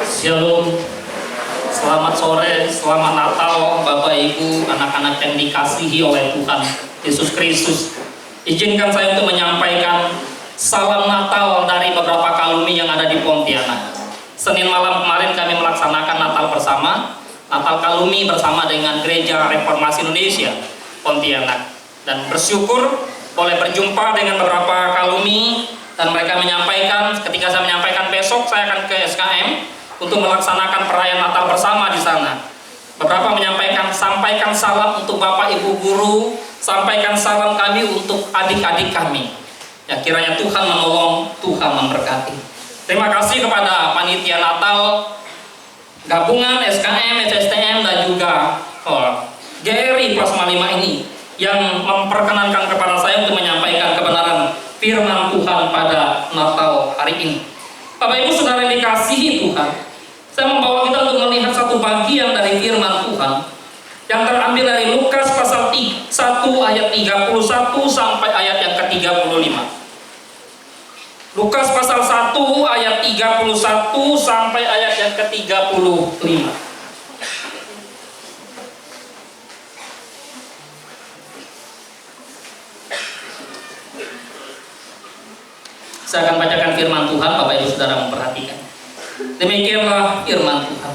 Shalom, selamat sore, selamat Natal Bapak Ibu, anak-anak yang dikasihi oleh Tuhan Yesus Kristus. Izinkan saya untuk menyampaikan salam Natal dari beberapa kalumi yang ada di Pontianak. Senin malam kemarin kami melaksanakan Natal bersama, Natal kalumi bersama dengan Gereja Reformasi Indonesia Pontianak. Dan bersyukur boleh berjumpa dengan beberapa kalumi dan mereka menyampaikan, ketika saya menyampaikan besok saya akan ke SKM untuk melaksanakan perayaan Natal bersama di sana. Beberapa menyampaikan, sampaikan salam untuk Bapak Ibu guru, sampaikan salam kami untuk adik-adik kami. Ya, kiranya Tuhan menolong, Tuhan memberkati. Terima kasih kepada panitia Natal, gabungan SKM, SSTM dan juga GRI Plasma 5 ini yang memperkenankan kepada saya untuk menyampaikan kebenaran firman Tuhan pada Natal hari ini. Bapak Ibu Saudara yang dikasihi Tuhan, saya membawa kita untuk melihat satu bagian dari firman Tuhan yang terambil dari Lukas pasal 1 ayat 31 sampai ayat yang ke-35. Lukas pasal 1 ayat 31 sampai ayat yang ke-35. Saya akan bacakan firman Tuhan, Bapak Ibu Saudara memperhatikan. Demikianlah firman Tuhan.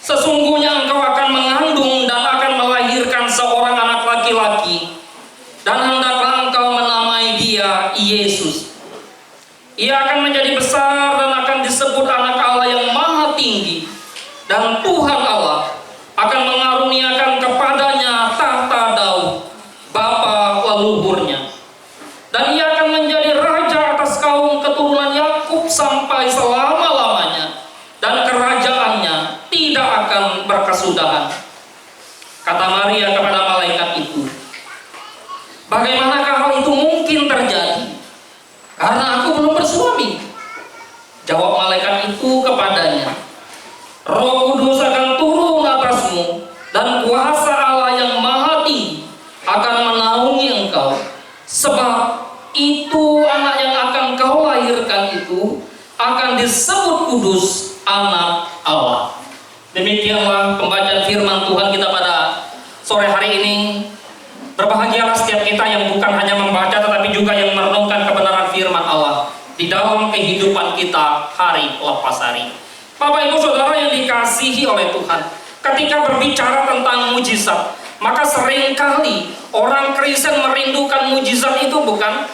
Sesungguhnya engkau akan mengandung dan akan melahirkan seorang anak laki-laki, dan hendaklah engkau menamai dia Yesus. Ia akan menjadi besar dan akan disebut anak Allah yang maha tinggi, dan Tuhan Allah akan mengaruniakan kepadanya tahta Daud bapa leluhurnya, dan ia akan menjadi raja atas kaum keturunan Yakub sampai selama-lamanya, dan kerajaannya tidak akan berkesudahan. Kata Maria kepada malaikat itu, bagaimanakah hal itu mungkin terjadi? Karena aku belum bersuami. Jawab malaikat itu kepadanya, Roh Kudus akan turun atasmu, dan kuasa Allah yang maha tinggi akan menaungi engkau. Sebab itu anak yang akan kau lahirkan itu akan disebut kudus, anak Allah. Demikianlah pembacaan firman Tuhan kita pada sore hari ini. Berbahagialah setiap kita yang bukan hanya membaca tetapi juga yang merenungkan kebenaran firman Allah di dalam kehidupan kita hari lepas hari. Bapak Ibu Saudara yang dikasihi oleh Tuhan, ketika berbicara tentang mujizat, maka seringkali orang Kristen merindukan mujizat itu, bukan?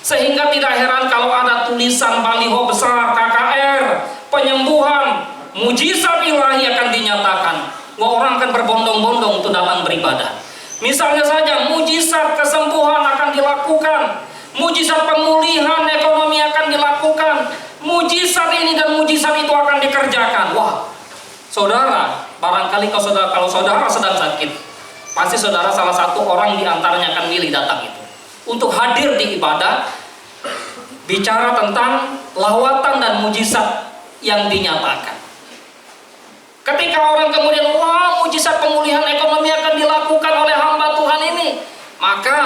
Sehingga tidak heran kalau ada tulisan baliho besar KKR, penyembuhan, mujizat ilahi akan dinyatakan. Orang akan berbondong-bondong untuk datang beribadah. Misalnya saja, mujizat kesembuhan akan dilakukan, mujizat pemulihan ekonomi akan dilakukan, mujizat ini dan mujizat itu akan dikerjakan. Wah, saudara, barangkali kalau saudara sedang sakit, pasti saudara salah satu orang di antaranya akan milih datang itu untuk hadir di ibadah, bicara tentang lawatan dan mujizat yang dinyatakan. Ketika orang kemudian, wah, mujizat pemulihan ekonomi akan dilakukan oleh hamba Tuhan ini, maka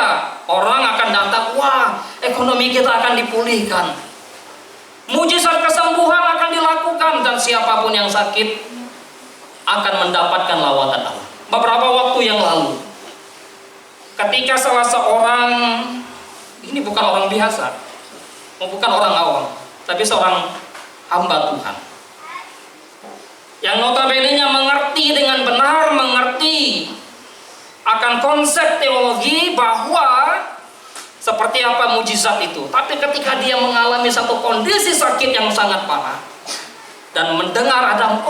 orang akan datang, wah, ekonomi kita akan dipulihkan. Mujizat kesembuhan akan dilakukan, dan siapapun yang sakit akan mendapatkan lawatan Allah. Beberapa waktu yang lalu, ketika salah seorang, ini bukan orang biasa, bukan orang awam, tapi seorang hamba Tuhan yang notabene-nya mengerti dengan benar, mengerti akan konsep teologi bahwa seperti apa mujizat itu. Tapi ketika dia mengalami satu kondisi sakit yang sangat parah dan mendengar ada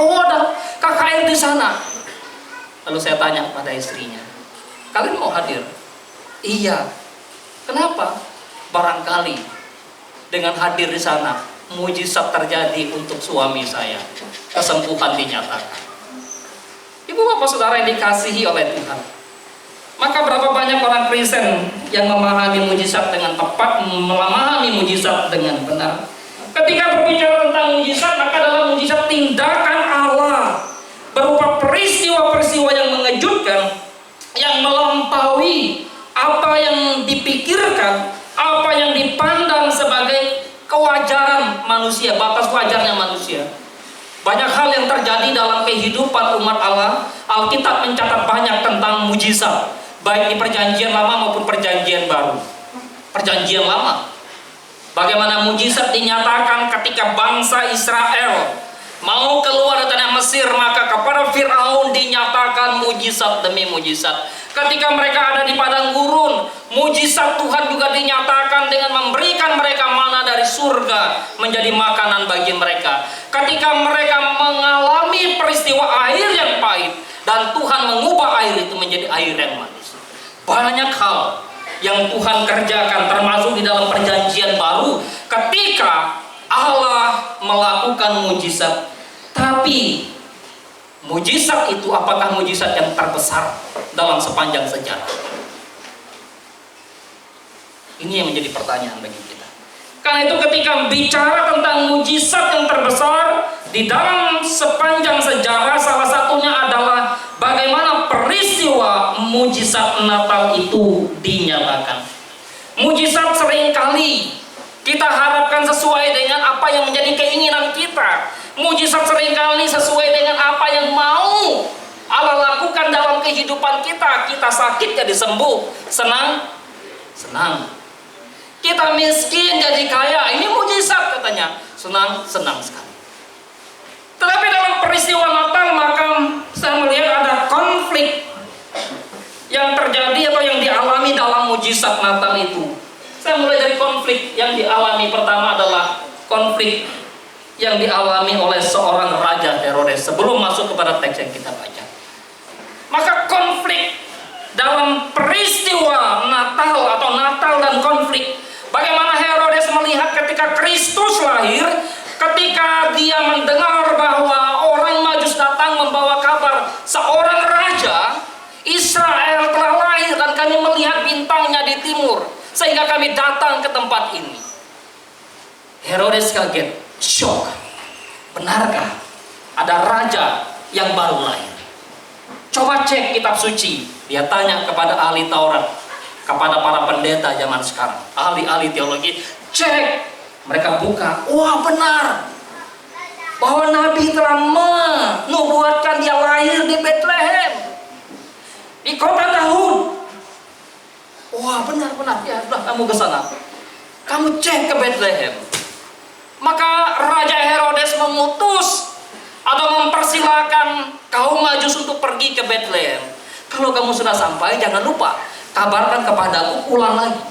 KKR di sana, lalu saya tanya pada istrinya, kalian mau hadir? Iya. Kenapa? Barangkali dengan hadir di sana mujizat terjadi untuk suami saya, kesembuhan dinyatakan. Ibu bapak saudara yang dikasihi oleh Tuhan, maka berapa banyak orang Kristen yang memahami mujizat dengan tepat, memahami mujizat dengan benar. Ketika berbicara tentang mujizat, maka dalam mujizat tindakan Allah berupa peristiwa-peristiwa yang mengejutkan, yang melampaui apa yang dipikirkan, apa yang dipandang sebagai kewajaran manusia, batas wajarnya manusia. Banyak hal yang terjadi dalam kehidupan umat Allah. Alkitab mencatat banyak tentang mujizat, baik di perjanjian lama maupun perjanjian baru. Perjanjian lama, bagaimana mujizat dinyatakan ketika bangsa Israel mau keluar dari tanah Mesir, maka kepada Firaun dinyatakan mujizat demi mujizat. Ketika mereka ada di padang gurun, mujizat Tuhan juga dinyatakan dengan memberikan mereka mana dari surga menjadi makanan bagi mereka. Ketika mereka mengalami peristiwa air yang pahit dan Tuhan mengubah air itu menjadi air yang manis. Banyak hal yang Tuhan kerjakan, termasuk di dalam perjanjian baru ketika Allah melakukan mujizat. Tapi mujizat itu apakah mujizat yang terbesar dalam sepanjang sejarah? Ini yang menjadi pertanyaan bagi kita. Karena itu ketika bicara tentang mujizat yang terbesar di dalam sepanjang sejarah, salah satunya adalah bagaimana peristiwa mujizat Natal itu dinyatakan. Mujizat seringkali kita harapkan sesuai dengan apa yang menjadi keinginan kita. Mujizat seringkali sesuai dengan apa yang mau Allah lakukan dalam kehidupan kita. Kita sakit jadi sembuh, senang. Kita miskin jadi kaya, ini mujizat katanya, senang sekali. Tetapi dalam peristiwa Natal, maka saya melihat ada konflik yang terjadi atau yang dialami dalam mujizat Natal itu. Saya mulai dari konflik yang dialami. Pertama adalah konflik yang dialami oleh seorang Raja Herodes. Sebelum masuk kepada teks yang kita baca, maka konflik dalam peristiwa Natal atau Natal dan konflik, bagaimana Herodes melihat ketika Kristus lahir, ketika dia mendengar bahwa orang Majus datang membawa kabar seorang raja Israel telah lahir dan kami melihat bintangnya di timur, sehingga kami datang ke tempat ini. Herodes kaget, shock. Benarkah ada raja yang baru lahir? Coba cek kitab suci. Dia tanya kepada ahli Taurat, kepada para pendeta zaman sekarang, ahli-ahli teologi. Cek, mereka buka. Wah, benar bahwa Nabi telah menubuatkan dia lahir di Bethlehem, di kota Daud. Wah, benar. Ya, sudah kamu ke sana. Kamu cek ke Bethlehem. Maka Raja Herodes memutus atau mempersilahkan kaum Majus untuk pergi ke Bethlehem. Kalau kamu sudah sampai, jangan lupa kabarkan kepadaku ulang lagi,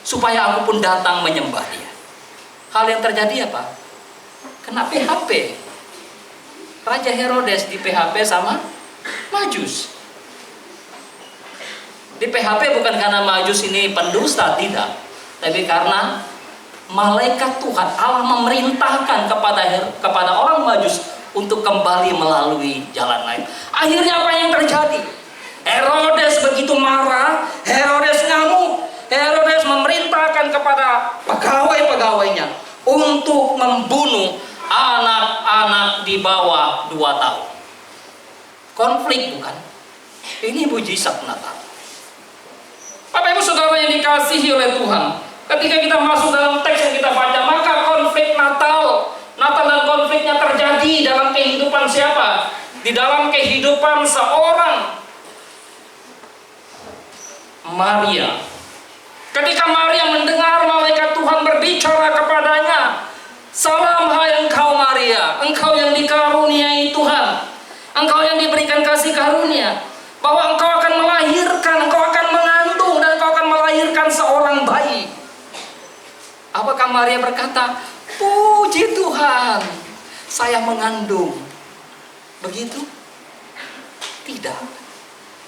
supaya aku pun datang menyembah dia. Hal yang terjadi apa? Kena PHP. Raja Herodes di PHP sama Majus. Di PHP bukan karena Majus ini pendusta, tidak, tapi karena malaikat Tuhan Allah memerintahkan kepada orang Majus untuk kembali melalui jalan lain. Akhirnya apa yang terjadi? Herodes begitu marah, Herodes ngamuk, Herodes memerintahkan kepada pegawai-pegawainya untuk membunuh anak-anak di bawah 2 tahun. Konflik bukan? Ini mujizat Natal. Bapak Ibu Saudara yang dikasihi oleh Tuhan, ketika kita masuk dalam teks yang kita baca, maka konflik Natal dan konfliknya terjadi dalam kehidupan siapa? Di dalam kehidupan seorang Maria. Ketika Maria mendengar malaikat Tuhan berbicara kepadanya, "Salam hai engkau Maria, engkau yang dikaruniai Tuhan, engkau yang diberikan kasih karunia, bahwa engkau akan melahirkan, engkau akan mengandung, dan engkau akan melahirkan seorang bayi." Apakah Maria berkata, "Puji Tuhan, saya mengandung"? Begitu? Tidak.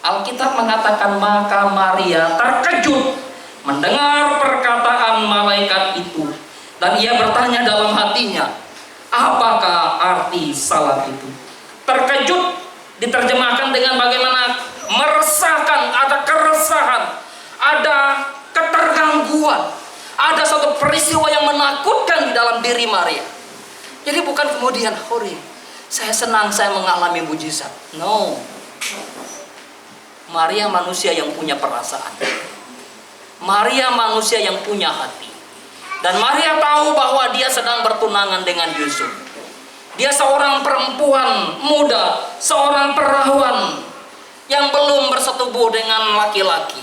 Alkitab mengatakan maka Maria terkejut mendengar perkataan malaikat itu, dan ia bertanya dalam hatinya, apakah arti salam itu? Terkejut diterjemahkan dengan bagaimana meresahkan, ada keresahan, ada ketergangguan, ada satu peristiwa yang menakutkan di dalam diri Maria. Jadi bukan kemudian, "Hore, saya senang saya mengalami mujizat." No. Maria manusia yang punya perasaan. Maria manusia yang punya hati. Dan Maria tahu bahwa dia sedang bertunangan dengan Yusuf. Dia seorang perempuan muda, seorang perawan yang belum bersetubuh dengan laki-laki,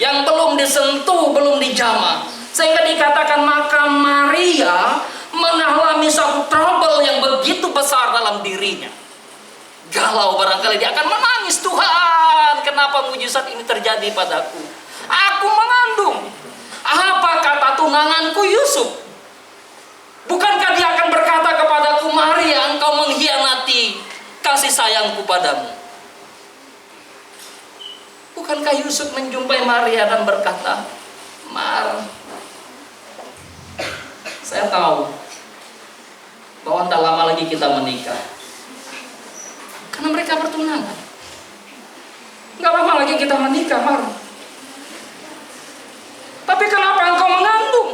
yang belum disentuh, belum dijamah. Sehingga dikatakan maka Maria mengalami satu trouble yang begitu besar dalam dirinya. Galau barangkali, dia akan menangis, Tuhan, kenapa mujizat ini terjadi padaku? Aku mengandung. Apa kata tunanganku Yusuf? Bukankah dia akan berkata kepadaku, Maria, engkau mengkhianati kasih sayangku padamu? Bukankah Yusuf menjumpai Maria dan berkata, Mar, saya tahu bahwa tak lama lagi kita menikah. Karena mereka bertunangan. Gak lama lagi kita menikah, Mar. Tapi kenapa engkau mengandung?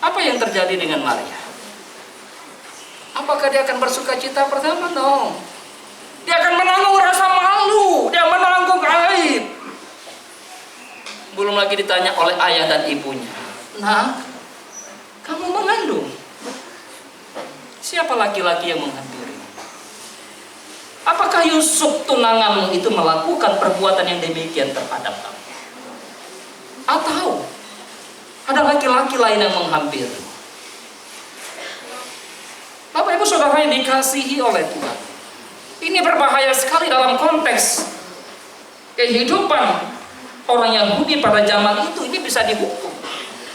Apa yang terjadi dengan Maria? Apakah dia akan bersuka cita pertama? No. Dia akan menanggung rasa malu. Dia menanggung aib. Belum lagi ditanya oleh ayah dan ibunya. Nah, kamu mengandung. Siapa laki-laki yang menghampiri? Apakah Yusuf tunanganmu itu melakukan perbuatan yang demikian terhadap kamu? Atau ada laki-laki lain yang menghampiri? Bapak Ibu Saudara yang dikasihi oleh Tuhan, ini berbahaya sekali dalam konteks kehidupan orang Yahudi pada zaman itu. Ini bisa dihukum.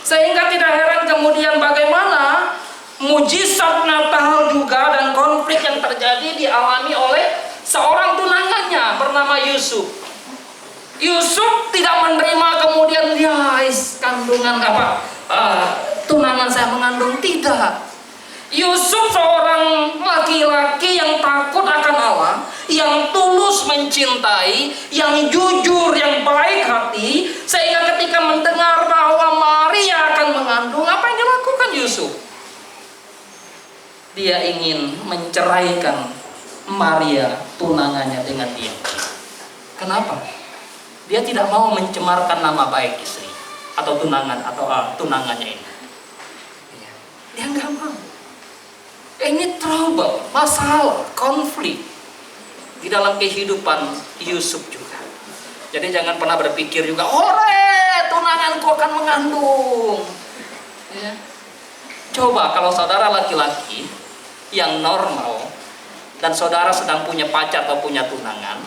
Sehingga tidak heran kemudian bagaimana mujizat Natal juga dan konflik yang terjadi dialami oleh seorang tunangannya bernama Yusuf. Yusuf tidak menerima kemudian kandungan tunangan saya mengandung, tidak. Yusuf seorang laki-laki yang takut akan Allah, yang tulus mencintai, yang jujur, yang baik hati, sehingga ketika mendengar bahwa Maria akan mengandung, apa yang dilakukan Yusuf? Dia ingin menceraikan Maria, tunangannya, dengan dia. Kenapa? Dia tidak mau mencemarkan nama baik istri atau tunangan atau tunangannya ini. Dia nggak mau. Ini trouble, masalah, konflik di dalam kehidupan Yusuf juga. Jadi jangan pernah berpikir juga, tunanganku akan mengandung. Ya. Coba kalau saudara laki-laki yang normal dan saudara sedang punya pacar atau punya tunangan,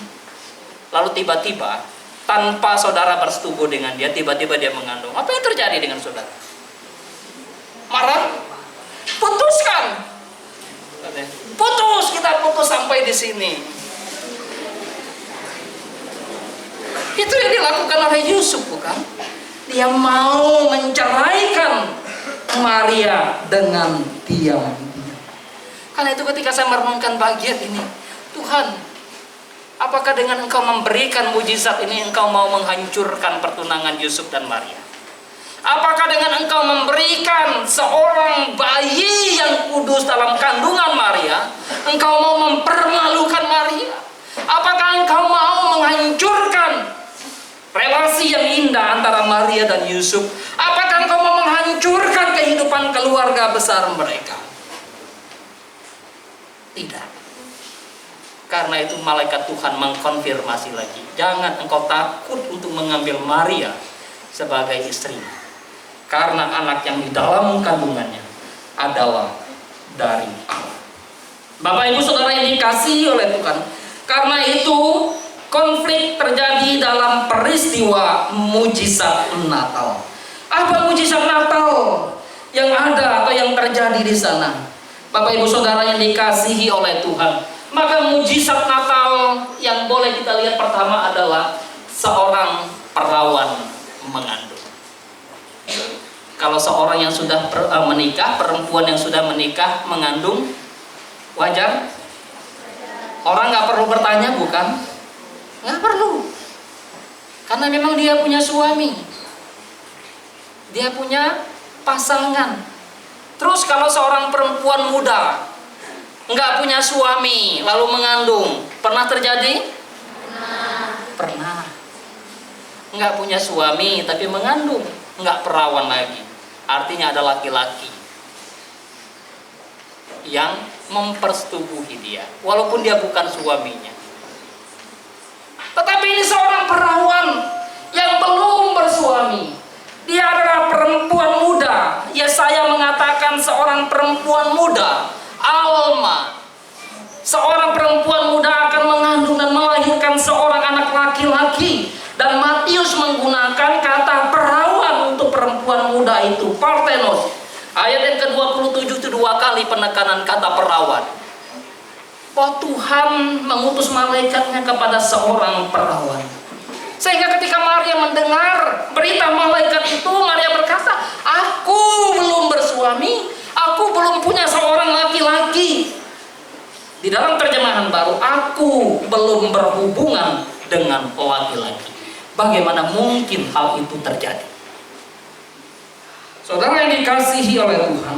lalu tiba-tiba tanpa saudara bersetubuh dengan dia, tiba-tiba dia mengandung. Apa yang terjadi dengan saudara? Marah? Putuskan. Kita putus sampai di sini. Itu yang dilakukan oleh Yusuf, bukan? Dia mau menceraikan Maria dengan diam. Karena itu ketika saya merenungkan bagian ini, Tuhan, apakah dengan Engkau memberikan mujizat ini, Engkau mau menghancurkan pertunangan Yusuf dan Maria? Apakah dengan Engkau memberikan seorang bayi yang kudus dalam kandungan Maria, Engkau mau mempermalukan Maria? Apakah Engkau mau menghancurkan relasi yang indah antara Maria dan Yusuf? Apakah Engkau mau menghancurkan kehidupan keluarga besar mereka? Tidak. Karena itu malaikat Tuhan mengkonfirmasi lagi, jangan engkau takut untuk mengambil Maria sebagai istri, karena anak yang di dalam kandungannya adalah dari Allah. Bapak Ibu Saudara yang dikasihi oleh Tuhan, karena itu konflik terjadi dalam peristiwa mujizat Natal. Apa mujizat Natal yang ada atau yang terjadi di sana? Bapak Ibu Saudara yang dikasihi oleh Tuhan, maka mujizat Natal yang boleh kita lihat pertama adalah seorang perawan mengandung. Kalau seorang yang sudah menikah, perempuan yang sudah menikah mengandung, wajar? Orang nggak perlu bertanya, bukan? Nggak perlu, karena memang dia punya suami, dia punya pasangan. Terus kalau seorang perempuan muda nggak punya suami lalu mengandung, pernah terjadi? Pernah. Nggak punya suami tapi mengandung, nggak perawan lagi. Artinya artinya ada laki-laki yang mempersetubuhi dia, walaupun dia bukan suaminya. Tetapi ini seorang perawan yang belum bersuami. Dia adalah perempuan muda. Ya, saya mengatakan seorang perempuan muda, Alma. Seorang perempuan muda akan mengandung dan melahirkan seorang anak laki-laki. Dan Matius menggunakan kata perawan untuk perempuan muda itu, Parthenos. Ayat yang ke-27 itu 2 kali penekanan kata perawan. Bahwa Tuhan mengutus malaikatnya kepada seorang perawan. Sehingga ketika Maria mendengar berita malaikat itu, Maria berkata, aku belum bersuami, aku belum punya seorang laki-laki. Di dalam terjemahan baru, aku belum berhubungan dengan laki-laki. Bagaimana mungkin hal itu terjadi? Saudara yang dikasihi oleh Tuhan,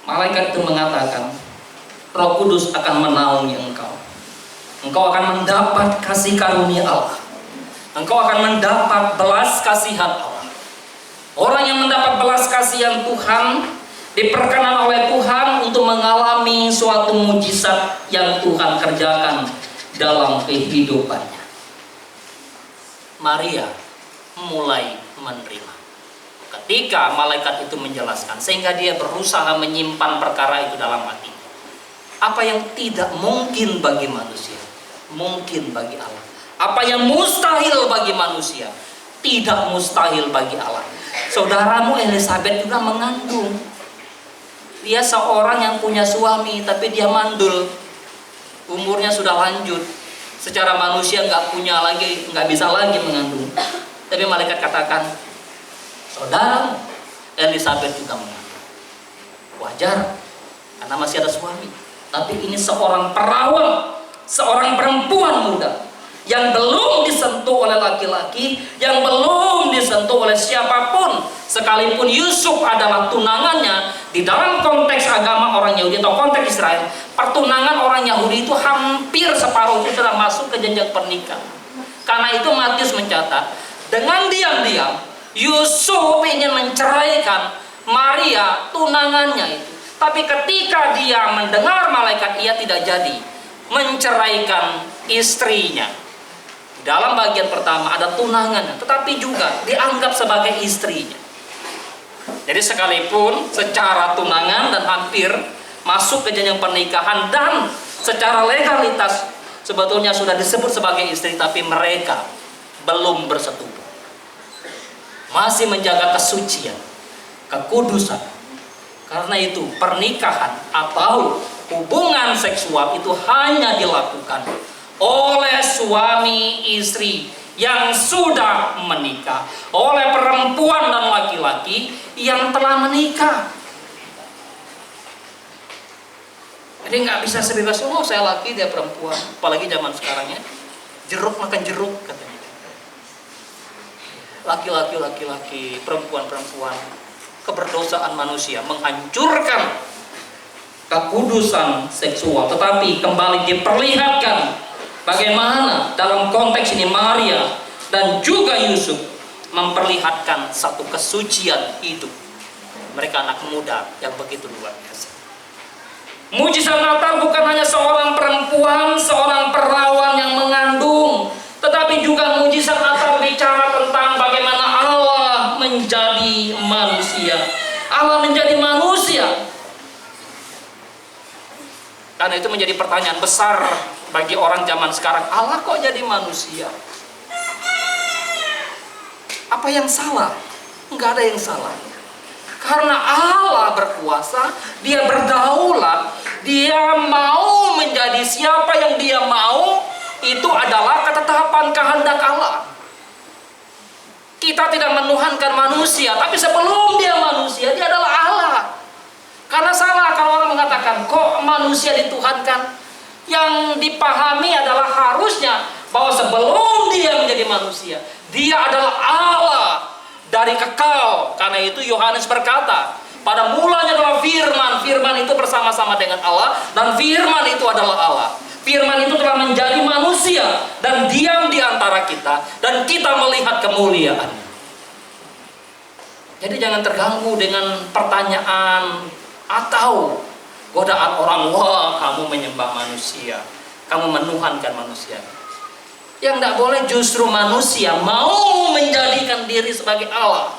malaikat itu mengatakan, Roh Kudus akan menaungi engkau. Engkau akan mendapat kasih karunia Allah. Engkau akan mendapat belas kasihan Allah. Orang yang mendapat belas kasihan Tuhan diperkenan oleh Tuhan untuk mengalami suatu mujizat yang Tuhan kerjakan dalam kehidupannya. Maria mulai menerima ketika malaikat itu menjelaskan, sehingga dia berusaha menyimpan perkara itu dalam hati. Apa yang tidak mungkin bagi manusia, mungkin bagi Allah. Apa yang mustahil bagi manusia, tidak mustahil bagi Allah. Saudaramu Elizabeth juga mengandung. Dia seorang yang punya suami, tapi dia mandul. Umurnya sudah lanjut. Secara manusia nggak punya lagi, nggak bisa lagi mengandung. Tapi malaikat katakan, saudara Elizabeth juga mengandung. Wajar, karena masih ada suami. Tapi ini seorang perawan, seorang perempuan muda yang belum disentuh oleh laki-laki, yang belum disentuh oleh siapapun, sekalipun Yusuf adalah tunangannya. Di dalam konteks agama orang Yahudi atau konteks Israel, pertunangan orang Yahudi itu hampir separuh itu sudah masuk ke jenjang pernikahan. Karena itu Matius mencatat, dengan diam-diam Yusuf ingin menceraikan Maria, tunangannya itu. Tapi ketika dia mendengar malaikat, ia tidak jadi menceraikan istrinya. Dalam bagian pertama ada tunangannya, tetapi juga dianggap sebagai istrinya. Jadi sekalipun secara tunangan dan hampir masuk ke jenjang pernikahan, dan secara legalitas sebetulnya sudah disebut sebagai istri, tapi mereka belum bersetubuh. Masih menjaga kesucian, kekudusan. Karena itu pernikahan atau hubungan seksual itu hanya dilakukan oleh suami istri yang sudah menikah, oleh perempuan dan laki-laki yang telah menikah. Jadi nggak bisa sebebas, oh saya laki dia perempuan. Apalagi zaman sekarang ya, jeruk makan jeruk katanya. Laki-laki, perempuan. Keberdosaan manusia menghancurkan kekudusan seksual. Tetapi kembali diperlihatkan bagaimana dalam konteks ini Maria dan juga Yusuf memperlihatkan satu kesucian hidup. Mereka anak muda yang begitu luar biasa. Mujizat Natal bukan hanya seorang perempuan, seorang perawan yang mengandung, tetapi juga mujizat Natal bicara tentang bagaimana Allah menjadi manusia. Allah menjadi manusia. Karena itu menjadi pertanyaan besar bagi orang zaman sekarang. Allah kok jadi manusia? Apa yang salah? Enggak ada yang salah. Karena Allah berkuasa, Dia berdaulat, Dia mau menjadi siapa yang Dia mau. Itu adalah ketetapan kehendak Allah. Kita tidak menuhankan manusia, tapi sebelum dia manusia, dia adalah Allah. Karena salah kalau orang mengatakan, kok manusia dituhankan? Yang dipahami adalah harusnya bahwa sebelum dia menjadi manusia, dia adalah Allah dari kekal. Karena itu Yohanes berkata, pada mulanya adalah firman, firman itu bersama-sama dengan Allah, dan firman itu adalah Allah. Firman itu telah menjadi manusia dan diam di antara kita, dan kita melihat kemuliaan. Jadi jangan terganggu dengan pertanyaan atau godaan orang, wah kamu menyembah manusia, kamu menuhankan manusia. Yang tidak boleh justru manusia mau menjadikan diri sebagai Allah.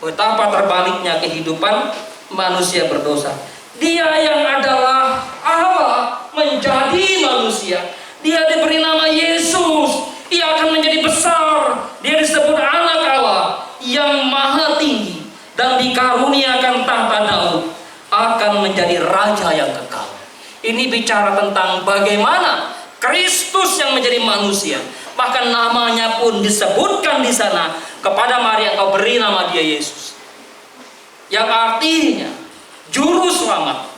Betapa terbaliknya kehidupan manusia berdosa. Dia yang adalah Allah menjadi manusia. Dia diberi nama Yesus. Ia akan menjadi besar. Dia disebut anak Allah yang maha tinggi dan dikaruniakan tahta Daud, akan menjadi raja yang kekal. Ini bicara tentang bagaimana Kristus yang menjadi manusia. Bahkan namanya pun disebutkan di sana, kepada Maria kau beri nama dia Yesus, yang artinya juru selamat.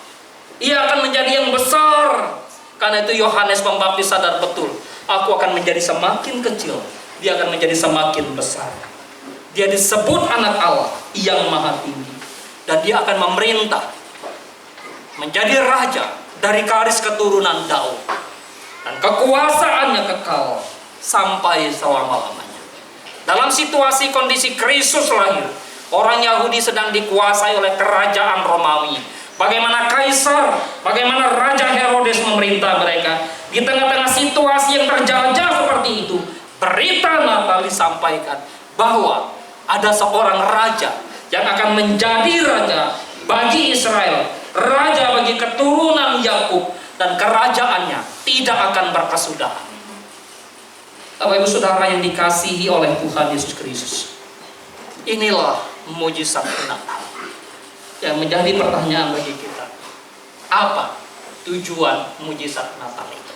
Ia akan menjadi yang besar. Karena itu Yohanes Pembaptis sadar betul, aku akan menjadi semakin kecil, dia akan menjadi semakin besar. Dia disebut anak Allah yang maha tinggi, dan dia akan memerintah, menjadi raja dari garis keturunan Daud, dan kekuasaannya kekal sampai selama-lamanya. Dalam situasi kondisi Kristus lahir, orang Yahudi sedang dikuasai oleh kerajaan Romawi. Bagaimana Kaisar, bagaimana Raja Herodes memerintah mereka. Di tengah-tengah situasi yang terjajah seperti itu, berita Natal disampaikan bahwa ada seorang raja yang akan menjadi raja bagi Israel, raja bagi keturunan Yakub, dan kerajaannya tidak akan berkesudahan. Bapak Ibu Saudara yang dikasihi oleh Tuhan Yesus Kristus, inilah mujizat Natal yang menjadi pertanyaan bagi kita. Apa tujuan mujizat Natal itu?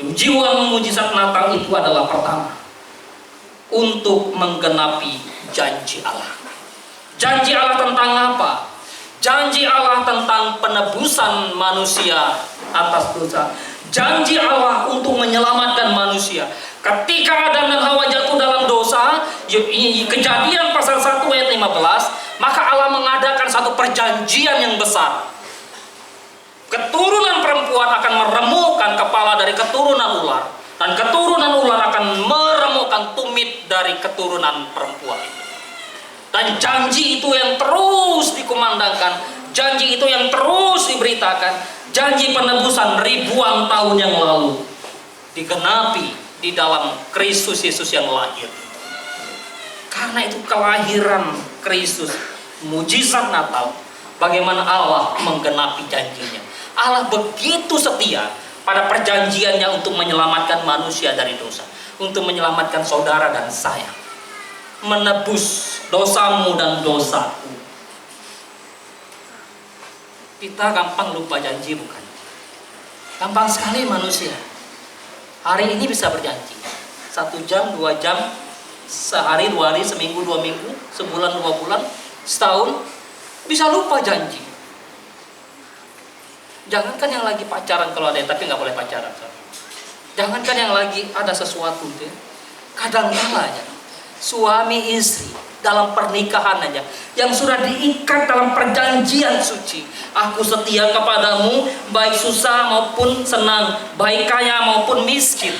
Tujuan mujizat Natal itu adalah pertama, untuk menggenapi janji Allah. Janji Allah tentang apa? Janji Allah tentang penebusan manusia atas dosa. Janji Allah untuk menyelamatkan manusia. Ketika Adam dan Hawa jatuh dalam dosa, Kejadian pasal 1 ayat 15, maka Allah mengadakan satu perjanjian yang besar. Keturunan perempuan akan meremukkan kepala dari keturunan ular, dan keturunan ular akan meremukkan tumit dari keturunan perempuan itu. Dan janji itu yang terus dikumandangkan, janji itu yang terus diberitakan, janji penebusan ribuan tahun yang lalu digenapi di dalam Kristus Yesus yang lahir. Karena itu kelahiran Kristus, mujizat Natal, bagaimana Allah menggenapi janjinya. Allah begitu setia pada perjanjiannya untuk menyelamatkan manusia dari dosa, untuk menyelamatkan saudara dan saya, menebus dosamu dan dosaku. Kita gampang lupa janji, bukan? Gampang sekali manusia. Hari ini bisa berjanji 1 jam, 2 jam, sehari, 2 hari, seminggu, 2 minggu, sebulan, 2 bulan, setahun, bisa lupa janji. Jangankan yang lagi pacaran, kalau ada tapi nggak boleh pacaran. Jangankan yang lagi ada sesuatu, kadang-kadang aja suami istri dalam pernikahan aja, yang sudah diikat dalam perjanjian suci. Aku setia kepadamu, baik susah maupun senang, baik kaya maupun miskin.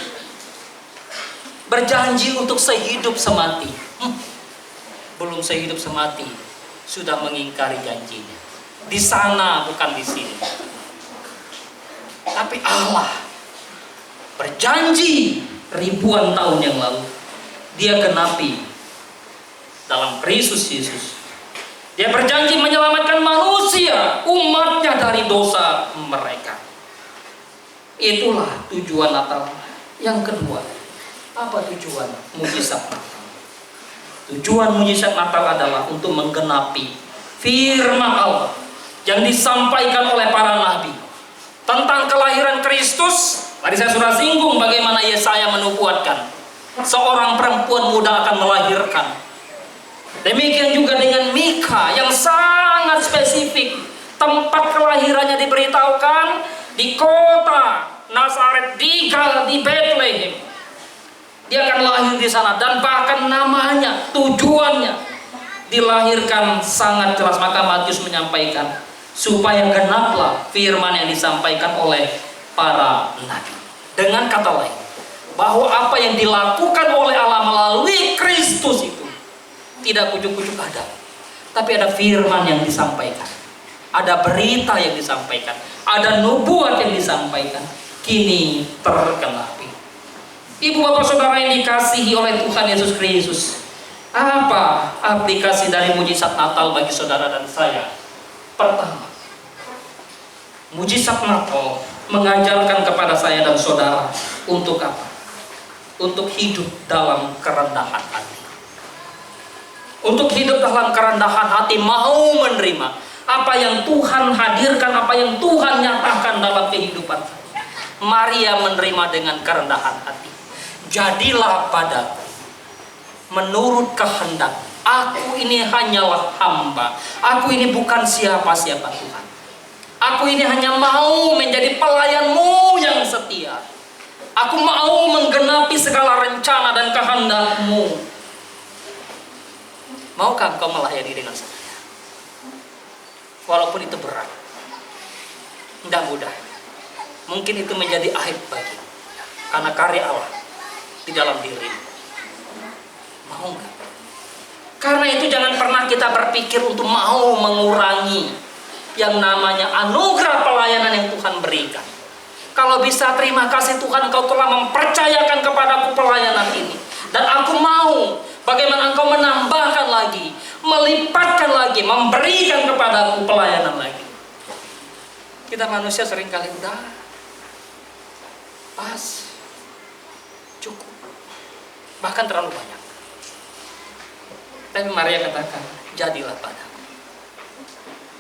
Berjanji untuk sehidup semati. Belum sehidup semati, sudah mengingkari janjinya. Di sana bukan di sini. Tapi Allah berjanji ribuan tahun yang lalu, dia genapi dalam Kristus Yesus. Dia berjanji menyelamatkan manusia, umatnya, dari dosa mereka. Itulah tujuan Natal. Yang kedua, apa tujuan mujizat Natal? Tujuan mujizat Natal adalah untuk menggenapi firman Allah yang disampaikan oleh para nabi tentang kelahiran Kristus. Tadi saya sudah singgung bagaimana Yesaya menubuatkan seorang perempuan muda akan melahirkan. Demikian juga dengan Mika yang sangat spesifik. Tempat kelahirannya diberitahukan di kota Nazaret, di Bethlehem. Dia akan lahir di sana, dan bahkan namanya, tujuannya dilahirkan sangat jelas. Maka Matius menyampaikan supaya genaplah firman yang disampaikan oleh para nabi. Dengan kata lain, bahwa apa yang dilakukan oleh Allah melalui Kristus itu tidak kucuk-kucuk ada, tapi ada firman yang disampaikan, ada berita yang disampaikan, ada nubuat yang disampaikan, kini tergenapi. Ibu bapak saudara yang dikasihi oleh Tuhan Yesus Kristus, apa aplikasi dari mujizat Natal bagi saudara dan saya? Pertama, mujizat Natal mengajarkan kepada saya dan saudara untuk apa? Untuk hidup dalam kerendahan hati. Untuk hidup dalam kerendahan hati, mau menerima apa yang Tuhan hadirkan, apa yang Tuhan nyatakan dalam kehidupan saya. Maria menerima dengan kerendahan hati. Jadilah padaku menurut kehendak. Aku ini hanyalah hamba. Aku ini bukan siapa-siapa Tuhan. Aku ini hanya mau menjadi pelayan-Mu yang setia. Aku mau menggenapi segala rencana dan kehendak-Mu. Maukah engkau melayani dengan setia? Walaupun itu berat, tidak mudah. Mungkin itu menjadi aib bagi, karena karya Allah di dalam diri. Mau nggak? Karena itu jangan pernah kita berpikir untuk mau mengurangi yang namanya anugerah pelayanan yang Tuhan berikan. Kalau bisa, terima kasih Tuhan, Engkau telah mempercayakan kepadaku pelayanan ini. Dan aku mau bagaimana Engkau menambahkan lagi, melipatkan lagi, memberikan kepadaku pelayanan lagi. Kita manusia seringkali udah pas, cukup, bahkan terlalu banyak. Tapi Maria katakan, jadilah padaku.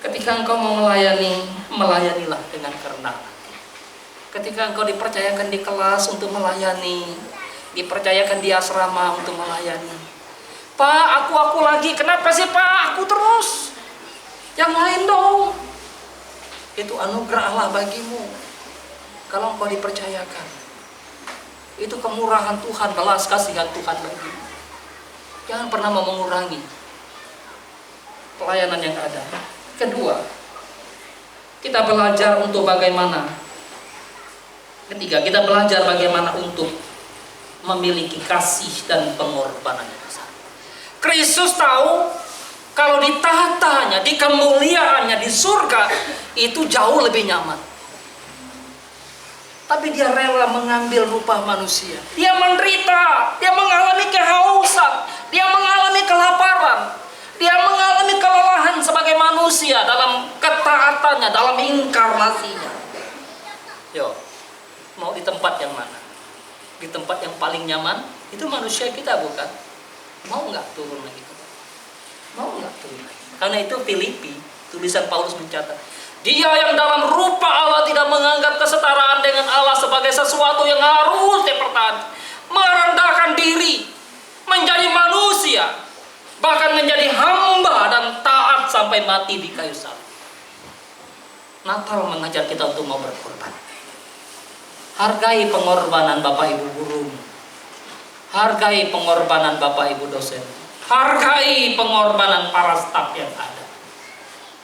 Ketika engkau mau melayani, melayanilah dengan kerendahan. Ketika engkau dipercayakan di kelas untuk melayani, dipercayakan di asrama untuk melayani. Pak, aku lagi. Kenapa sih Pak? Aku terus. Yang lain dong. Itu anugerah Allah bagimu. Kalau engkau dipercayakan, itu kemurahan Tuhan, belas kasihan Tuhan bagimu. Jangan pernah mau mengurangi pelayanan yang ada. Kedua, kita belajar untuk bagaimana. Ketiga, kita belajar bagaimana untuk memiliki kasih dan pengorbanan yang besar. Kristus tahu kalau di tahtanya, di kemuliaannya, di surga itu jauh lebih nyaman. Tapi dia rela mengambil rupa manusia. Dia menderita, dia mengalami kehausan, dia mengalami kelaparan, dia mengalami kelelahan sebagai manusia dalam ketaatannya, dalam inkarnasinya. Yo, mau di tempat yang mana? Di tempat yang paling nyaman? Itu manusia kita bukan? Mau nggak turun lagi? Mau nggak turun lagi? Karena itu Filipi, tulisan Paulus mencatat, dia yang dalam rupa Allah tidak menganggap kesetaraan dengan Allah sebagai sesuatu yang harus dipertahankan, merendahkan diri, menjadi manusia, bahkan menjadi hamba dan taat sampai mati di kayu salib. Natal mengajar kita untuk mau berkorban. Hargai pengorbanan Bapak Ibu guru, hargai pengorbanan Bapak Ibu dosen, hargai pengorbanan para staf yang ada.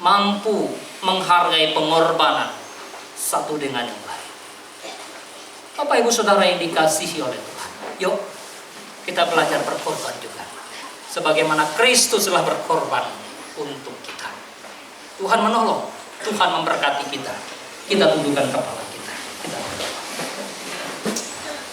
Mampu menghargai pengorbanan satu dengan yang lain. Bapak Ibu Saudara yang dikasihi oleh Tuhan, yuk kita belajar berkorban juga, sebagaimana Kristus telah berkorban untuk kita. Tuhan menolong, Tuhan memberkati kita. Kita tundukkan kepala kita.